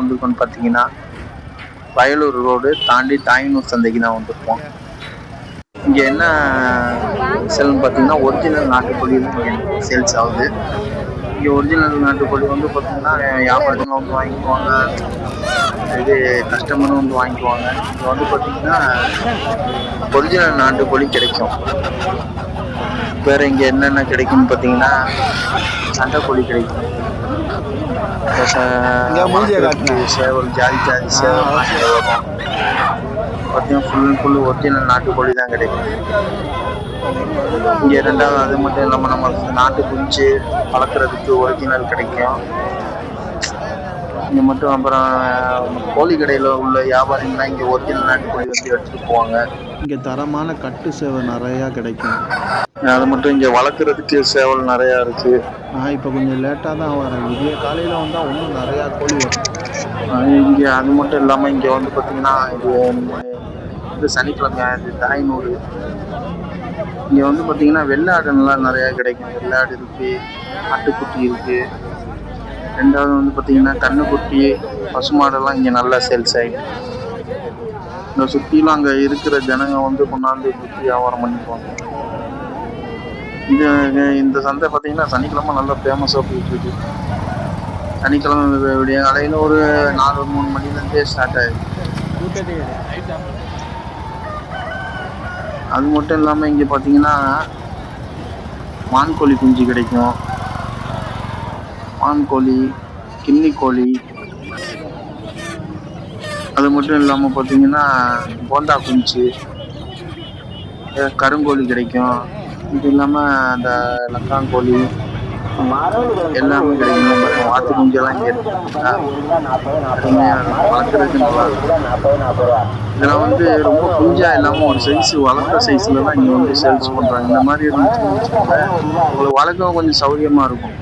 வந்துருக்கோன்னு பார்த்தீங்கன்னா வயலூர் ரோடு தாண்டி தாய்னூர் சந்தைக்கு தான் வந்திருக்கோம். இங்கே என்ன செல்னு பார்த்தீங்கன்னா ஒரிஜினல் நாட்டுக்கோழி தான் இங்கே சேல்ஸ் ஆகுது. இங்கே ஒரிஜினல் நாட்டுக்கோழி வந்து பார்த்தீங்கன்னா வியாபாரத்தில் வந்து வாங்கிக்குவாங்க, இது கஸ்டமரும் வந்து வாங்கிக்குவாங்க. இங்கே வந்து பார்த்தீங்கன்னா ஒரிஜினல் நாட்டுக்கோழி கிடைக்கும். வேறு இங்கே என்னென்ன கிடைக்கும்னு பார்த்தீங்கன்னா சண்டைக்கோழி கிடைக்கும், சேவல், ஜாதி சேவல் பார்த்தீங்கன்னா ஃபுல் அண்ட் ஃபுல் ஒரிஜினல் நாட்டுக்கோழி தான் கிடைக்கும். இங்கே ரெண்டாவது அது மட்டும் இல்லாமல் நம்ம நாட்டு குஞ்சு வளர்க்குறதுக்கு ஒரிஜினல் கிடைக்கும். இங்கே மட்டும் அப்புறம் கோழி கடையில் உள்ள வியாபாரிகள்லாம் இங்கே ஒரிஜினல் நாட்டுக்கோழி வந்து எடுத்துகிட்டு போவாங்க. இங்கே தரமான கட்டு சேவல் நிறையா கிடைக்கும். அது மட்டும் இங்கே வளர்க்குறதுக்கு சேவல் நிறையா இருக்குது. நான் இப்போ கொஞ்சம் லேட்டாக தான் வரேன். இதே காலையில் வந்தால் இன்னும் நிறையா கோழி வரும் இங்கே. அது மட்டும் இல்லாமல் இங்கே வந்து பார்த்திங்கன்னா இது சனிக்கிழமை இது தாய்னூர். இங்கே வந்து பார்த்திங்கன்னா வெள்ளாடுலாம் நிறையா கிடைக்கும். வெள்ளாடு இருக்குது, ஆட்டுக்குட்டி இருக்குது. ரெண்டாவது வந்து பார்த்திங்கன்னா கண்ணுக்குட்டி, பசுமாடெல்லாம் இங்கே நல்லா சேல்ஸ் ஆகிடும். இந்த சுற்றிலும் அங்கே இருக்கிற ஜனங்க வந்து கொண்டாந்து குட்டி வியாபாரம் பண்ணிக்குவாங்க. இந்த சந்தை பார்த்தீங்கன்னா சனிக்கிழமை நல்லா ஃபேமஸாக போயிட்டுருக்கு. சனிக்கிழமை விடிய காலையில் ஒரு 4-3 மணிலேருந்தே ஸ்டார்ட் ஆகிடும். அது மட்டும் இல்லாமல் இங்கே பார்த்தீங்கன்னா வான்கோழி குஞ்சு கிடைக்கும், வான்கோழி, கின்னி கோழி. அது மட்டும் இல்லாமல் பார்த்தீங்கன்னா போண்டா குஞ்சு, கருங்கோழி கிடைக்கும். இது இல்லாமல் அந்த லக்காங்கோழி எல்லாமே கிடைக்கும். வாத்து குஞ்செல்லாம் இங்கே இருக்குங்களா, வளர்க்குறதுக்கு நல்லா இருக்கும். இதெல்லாம் வந்து ரொம்ப குஞ்சாக இல்லாமல் ஒரு சைஸ் வளர்க்குற சைஸில் தான் இங்கே வந்து சேல்ஸ் பண்ணுறாங்க. இந்த மாதிரி இருந்துச்சுன்னு உங்களுக்கு வளர்க்கவும் கொஞ்சம் சௌகரியமாக இருக்கும்.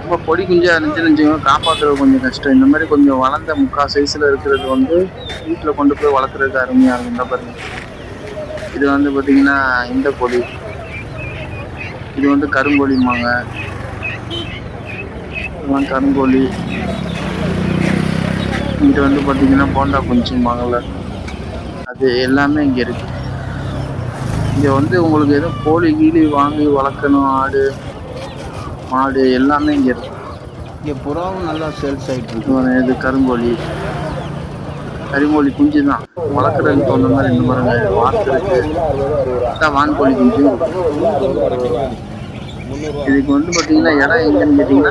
ரொம்ப பொடி குஞ்சாக இருந்துச்சுன்னு காப்பாற்றுறது கொஞ்சம் கஷ்டம். இந்த மாதிரி கொஞ்சம் வளர்ந்த முக்கால் சைஸில் இருக்கிறது வந்து வீட்டில் கொண்டு போய் வளர்க்குறதுக்கு அருமையாக இருக்கும். இந்த பாருங்க, இது வந்து பார்த்திங்கன்னா இந்த கோழி, இது வந்து கருங்கோழிம்பாங்க. இதெல்லாம் கருங்கோழி. இங்கே வந்து பார்த்திங்கன்னா போண்டா குஞ்சும்பாங்கள்ல, அது எல்லாமே இங்கே இருக்குது. இங்கே வந்து உங்களுக்கு எதுவும் கோழி கீழி வாங்கி வளர்க்கணும், ஆடு மாடு எல்லாமே இங்கே இருக்குது. இங்கே புறாவும் நல்லா சேல்ஸ் ஆகிட்டு இருக்கு. இது கருங்கோழி, கருங்கோழி குஞ்சு தான் வளர்க்குறதுக்கு தகுந்த மாதிரி. இந்த மாதிரி வாத்து இருக்குது, வான்கோழி குஞ்சு. இதுக்கு வந்து பார்த்தீங்கன்னா இடம் எங்கன்னு கேட்டிங்கன்னா